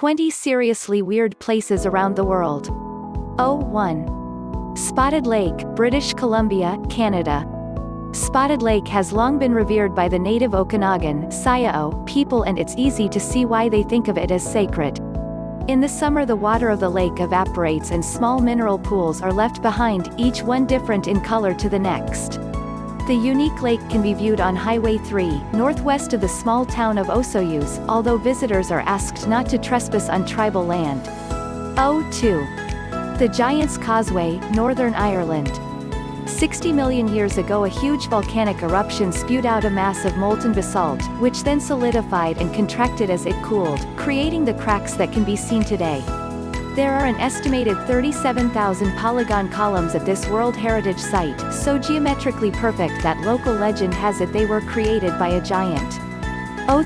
20 seriously weird places around the world. 1. Spotted Lake, British Columbia, Canada. Spotted Lake has long been revered by the native Okanagan Siao people, and it's easy to see why they think of it as sacred. In the summer, the water of the lake evaporates and small mineral pools are left behind, each one different in color to the next. The unique lake can be viewed on Highway 3, northwest of the small town of Osoyoos, although visitors are asked not to trespass on tribal land. 2. The Giant's Causeway, Northern Ireland. 60 million years ago, a huge volcanic eruption spewed out a mass of molten basalt, which then solidified and contracted as it cooled, creating the cracks that can be seen today. There are an estimated 37,000 polygon columns at this World Heritage Site, so geometrically perfect that local legend has it they were created by a giant.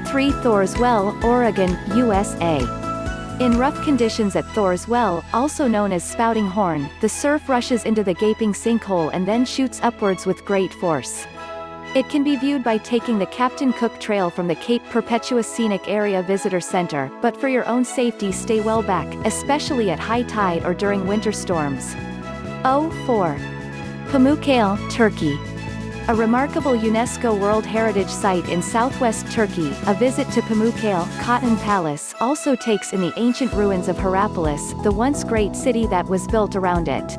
3. Thor's Well, Oregon, USA. In rough conditions at Thor's Well, also known as Spouting Horn, the surf rushes into the gaping sinkhole and then shoots upwards with great force. It can be viewed by taking the Captain Cook Trail from the Cape Perpetua Scenic Area Visitor Center, but for your own safety stay well back, especially at high tide or during winter storms. 4. Pamukkale, Turkey. A remarkable UNESCO World Heritage Site in southwest Turkey, a visit to Pamukkale Cotton Palace also takes in the ancient ruins of Hierapolis, the once great city that was built around it.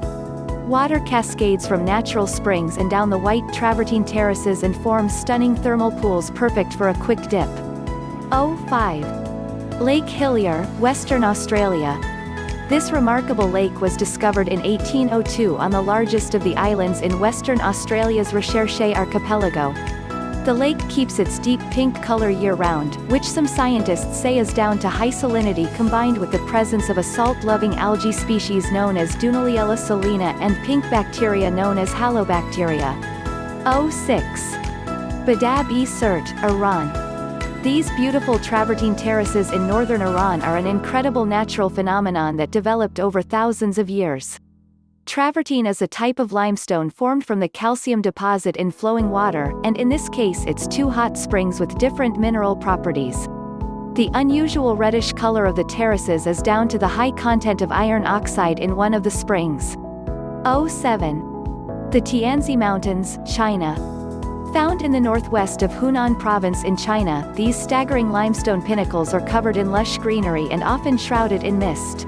Water cascades from natural springs and down the white travertine terraces and forms stunning thermal pools perfect for a quick dip. 5. Lake Hillier, Western Australia. This remarkable lake was discovered in 1802 on the largest of the islands in Western Australia's Recherche archipelago. The lake keeps its deep pink color year-round, which some scientists say is down to high salinity combined with the presence of a salt-loving algae species known as Dunaliella salina and pink bacteria known as halobacteria. 6. Badab-e-Sirte, Iran. These beautiful travertine terraces in northern Iran are an incredible natural phenomenon that developed over thousands of years. Travertine is a type of limestone formed from the calcium deposit in flowing water, and in this case it's two hot springs with different mineral properties. The unusual reddish color of the terraces is down to the high content of iron oxide in one of the springs. 7. The Tianzi Mountains, China. Found in the northwest of Hunan Province in China, these staggering limestone pinnacles are covered in lush greenery and often shrouded in mist.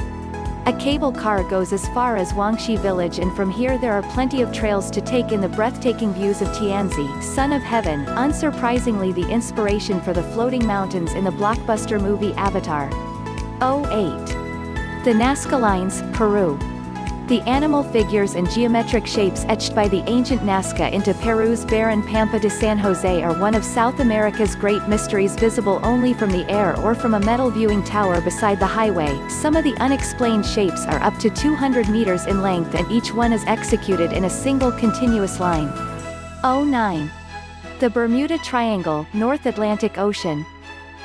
A cable car goes as far as Huangshi village, and from here there are plenty of trails to take in the breathtaking views of Tianzi, Son of Heaven, unsurprisingly the inspiration for the floating mountains in the blockbuster movie Avatar. 8. The Nazca Lines, Peru. The animal figures and geometric shapes etched by the ancient Nazca into Peru's barren Pampa de San Jose are one of South America's great mysteries, visible only from the air or from a metal viewing tower beside the highway. Some of the unexplained shapes are up to 200 meters in length and each one is executed in a single continuous line. 9. The Bermuda Triangle, North Atlantic Ocean.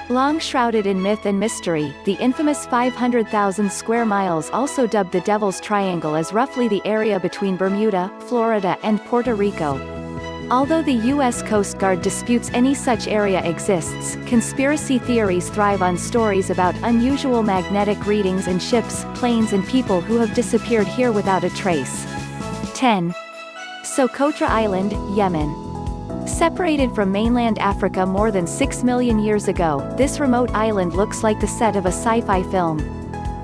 Long shrouded in myth and mystery, the infamous 500,000 square miles, also dubbed the Devil's Triangle, is roughly the area between Bermuda, Florida and Puerto Rico. Although the U.S. Coast Guard disputes any such area exists, conspiracy theories thrive on stories about unusual magnetic readings and ships, planes and people who have disappeared here without a trace. 10. Socotra Island, Yemen. Separated from mainland Africa more than 6 million years ago, this remote island looks like the set of a sci-fi film.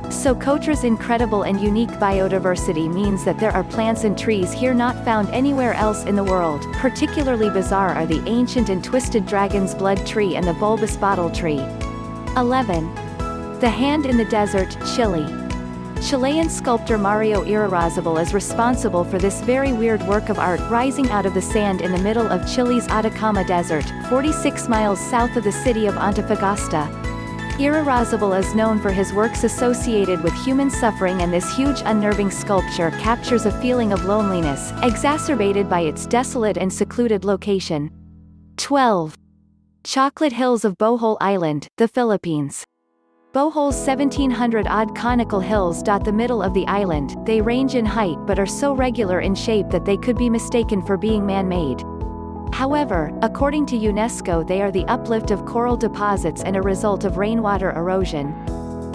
Socotra's incredible and unique biodiversity means that there are plants and trees here not found anywhere else in the world. Particularly bizarre are the ancient and twisted dragon's blood tree and the bulbous bottle tree. 11. The Hand in the Desert, Chile. Chilean sculptor Mario Irarrázaval is responsible for this very weird work of art rising out of the sand in the middle of Chile's Atacama Desert, 46 miles south of the city of Antofagasta. Irarrázaval is known for his works associated with human suffering, and this huge unnerving sculpture captures a feeling of loneliness, exacerbated by its desolate and secluded location. 12. Chocolate Hills of Bohol Island, the Philippines. Bohol's 1,700-odd conical hills dot the middle of the island. They range in height but are so regular in shape that they could be mistaken for being man-made. However, according to UNESCO, they are the uplift of coral deposits and a result of rainwater erosion.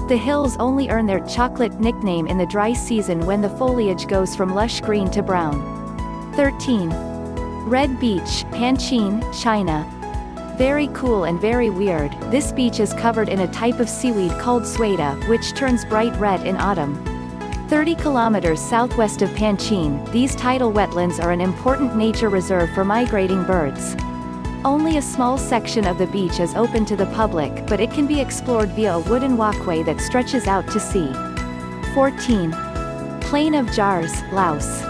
The hills only earn their chocolate nickname in the dry season when the foliage goes from lush green to brown. 13. Red Beach, Hanchin, China. Very cool and very weird, this beach is covered in a type of seaweed called sueda, which turns bright red in autumn. 30 kilometers southwest of Hanchin, these tidal wetlands are an important nature reserve for migrating birds. Only a small section of the beach is open to the public, but it can be explored via a wooden walkway that stretches out to sea. 14. Plain of Jars, Laos.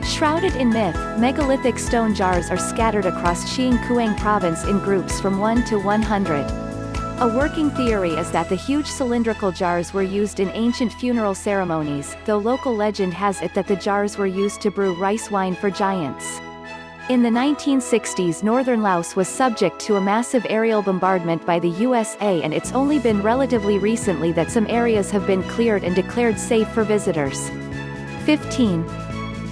Shrouded in myth, megalithic stone jars are scattered across Chiang Kuang province in groups from 1 to 100. A working theory is that the huge cylindrical jars were used in ancient funeral ceremonies, though local legend has it that the jars were used to brew rice wine for giants. In the 1960s, northern Laos was subject to a massive aerial bombardment by the USA, and it's only been relatively recently that some areas have been cleared and declared safe for visitors. 15.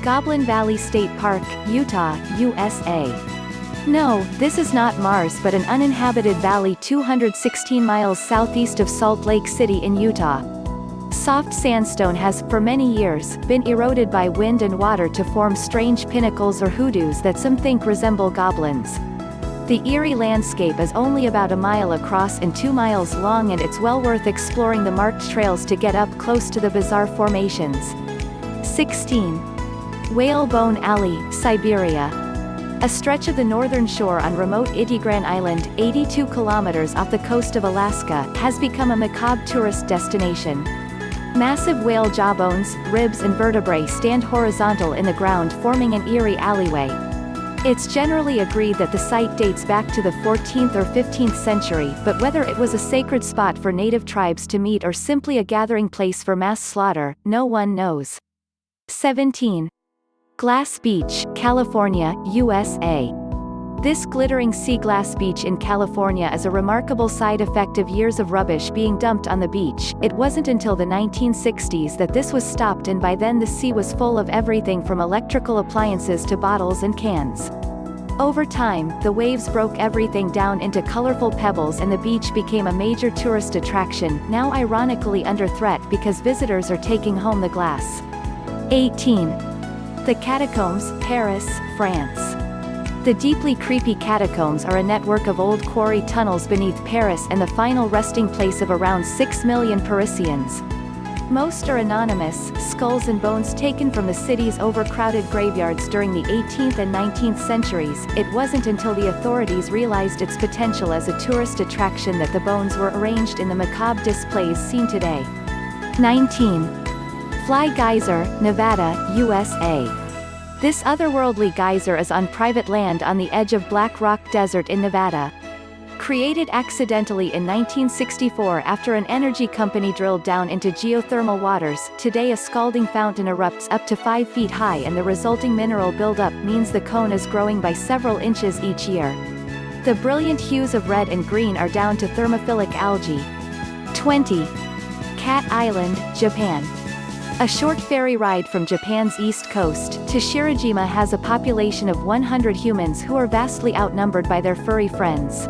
Goblin Valley State Park, Utah, USA. No, this is not Mars but an uninhabited valley 216 miles southeast of Salt Lake City in Utah. Soft sandstone has, for many years, been eroded by wind and water to form strange pinnacles or hoodoos that some think resemble goblins. The eerie landscape is only about a mile across and 2 miles long, and it's well worth exploring the marked trails to get up close to the bizarre formations. 16. Whalebone Le Siberia. A stretch of the northern shore on remote Itigran Island, 82 kilometers off the coast of Alaska, has become a macabre tourist destination. Massive whale jawbones, ribs and vertebrae stand horizontal in the ground, forming an eerie alleyway. It's generally agreed that the site dates back to the 14th or 15th century, but whether it was a sacred spot for native tribes to meet or simply a gathering place for mass slaughter, no one knows. 17. Glass Beach, California, USA. This glittering sea glass beach in California is a remarkable side effect of years of rubbish being dumped on the beach. It wasn't until the 1960s that this was stopped, and by then the sea was full of everything from electrical appliances to bottles and cans. Over time, the waves broke everything down into colorful pebbles and the beach became a major tourist attraction, now ironically under threat because visitors are taking home the glass. 18. The Catacombs, Paris, France. The deeply creepy catacombs are a network of old quarry tunnels beneath Paris and the final resting place of around 6 million Parisians. Most are anonymous, skulls and bones taken from the city's overcrowded graveyards during the 18th and 19th centuries. It wasn't until the authorities realized its potential as a tourist attraction that the bones were arranged in the macabre displays seen today. 19. Fly Geyser, Nevada, USA. This otherworldly geyser is on private land on the edge of Black Rock Desert in Nevada. Created accidentally in 1964 after an energy company drilled down into geothermal waters, today a scalding fountain erupts up to 5 feet high, and the resulting mineral buildup means the cone is growing by several inches each year. The brilliant hues of red and green are down to thermophilic algae. 20. Cat Island, Japan. A short ferry ride from Japan's east coast to Shirojima has a population of 100 humans who are vastly outnumbered by their furry friends.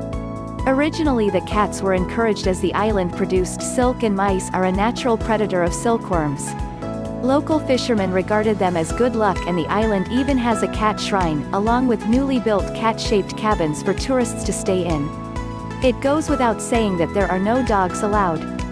Originally the cats were encouraged as the island produced silk and mice are a natural predator of silkworms. Local fishermen regarded them as good luck, and the island even has a cat shrine, along with newly built cat-shaped cabins for tourists to stay in. It goes without saying that there are no dogs allowed.